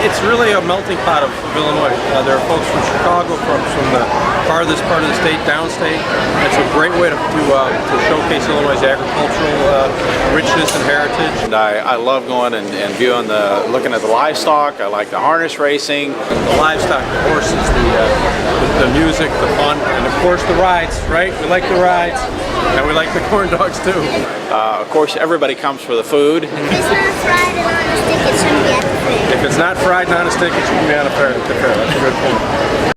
It's really a melting pot of Illinois. There are folks from Chicago, from the farthest part of the state, downstate. It's a great way to showcase Illinois' agricultural richness and heritage. And I love going and viewing looking at the livestock. I like the harness racing. The livestock, the horses, the music, the fun, and of course the rides, right? We like the rides, and we like the corn dogs too. Of course, everybody comes for the food. If it's not fried and on a stick, it shouldn't be on a fair. That's a good point.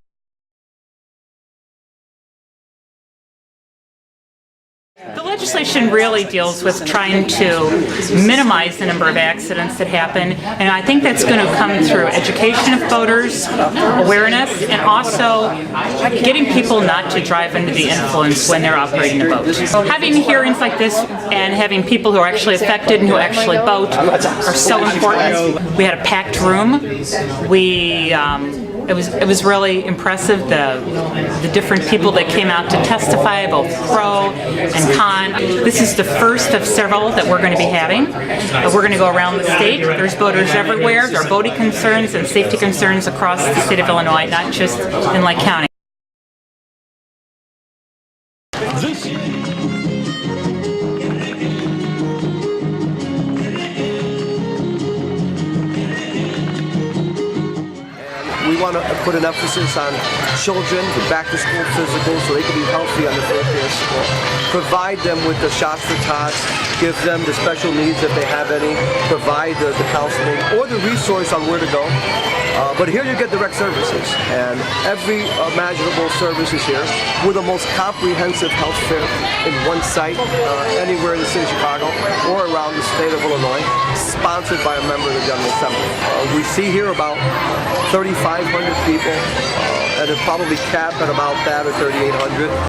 The legislation really deals with trying to minimize the number of accidents that happen, and I think that's going to come through education of voters, awareness, and also getting people not to drive under the influence when they're operating a boat. Having hearings like this and having people who are actually affected and who actually boat are so important. We had a packed room. It was really impressive, the different people that came out to testify, both pro and con. This is the first of several that we're going to be having. We're going to go around the state. There's boaters everywhere. There are boating concerns and safety concerns across the state of Illinois, not just in Lake County. We want to put an emphasis on children, the back-to-school physicals, so they can be healthy on the first day of school. Provide them with the shots for tots, give them the special needs if they have any, provide the counseling or the resource on where to go. But here you get direct services, and every imaginable service is here. We're the most comprehensive health fair in one site, anywhere in the city of Chicago or around the state of Illinois, sponsored by a member of the General Assembly. We see here about 3,500 people, and it'll probably cap at about that or 3,800.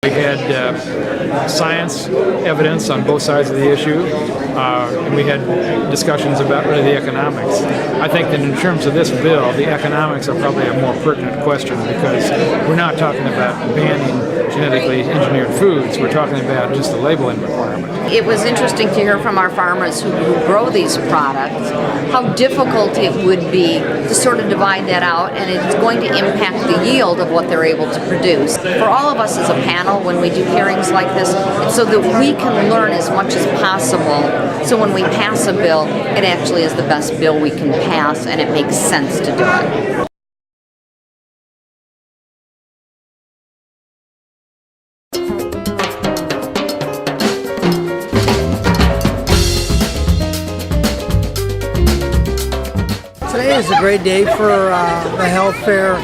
We had science evidence on both sides of the issue, and we had discussions about really the economics. I think that in terms of this bill, the economics are probably a more pertinent question, because we're not talking about banning genetically engineered foods, we're talking about just the labeling requirement. It was interesting to hear from our farmers who grow these products how difficult it would be to sort of divide that out, and it's going to impact the yield of what they're able to produce. For all of us as a panel, when we do hearings like this, it's so that we can learn as much as possible, so when we pass a bill, it actually is the best bill we can pass and it makes sense to do it. Today is a great day for the health fair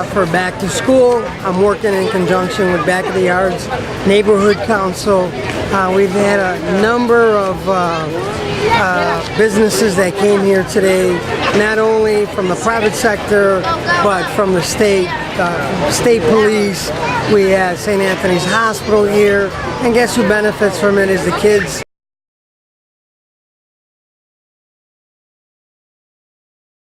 for back to school. I'm working in conjunction with Back of the Yards Neighborhood Council. We've had a number of businesses that came here today, not only from the private sector, but from the state police. We had St. Anthony's Hospital here, and guess who benefits from it is the kids.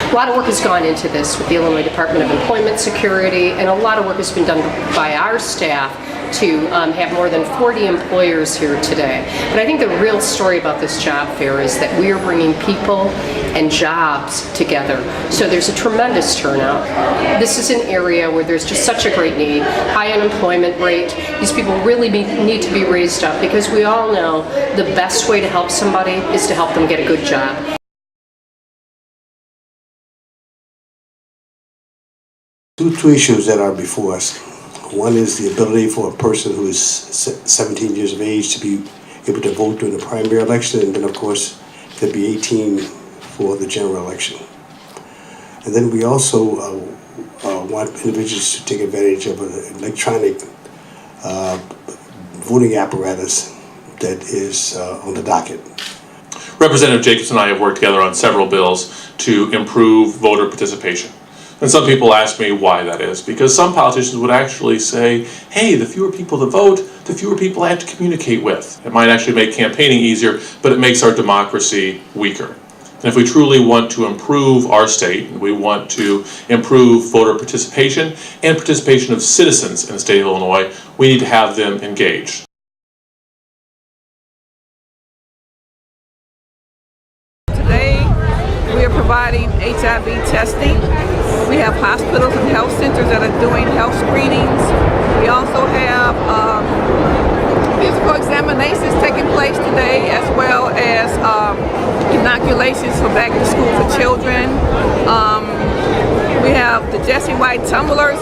A lot of work has gone into this with the Illinois Department of Employment Security, and a lot of work has been done by our staff to have more than 40 employers here today. But I think the real story about this job fair is that we are bringing people and jobs together. So there's a tremendous turnout. This is an area where there's just such a great need, high unemployment rate. These people really need to be raised up, because we all know the best way to help somebody is to help them get a good job. Two issues that are before us. One is the ability for a person who is 17 years of age to be able to vote during the primary election, and then of course to be 18 for the general election. And then we also want individuals to take advantage of an electronic voting apparatus that is on the docket. Representative Jacobs and I have worked together on several bills to improve voter participation. And some people ask me why that is, because some politicians would actually say, hey, the fewer people that vote, the fewer people I have to communicate with. It might actually make campaigning easier, but it makes our democracy weaker. And if we truly want to improve our state, we want to improve voter participation and participation of citizens in the state of Illinois, we need to have them engaged. testing. We have hospitals and health centers that are doing health screenings. We also have physical examinations taking place today, as well as inoculations for back to school for children. We have the Jesse White tumblers.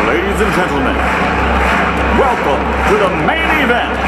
Ladies and gentlemen, welcome to the main event.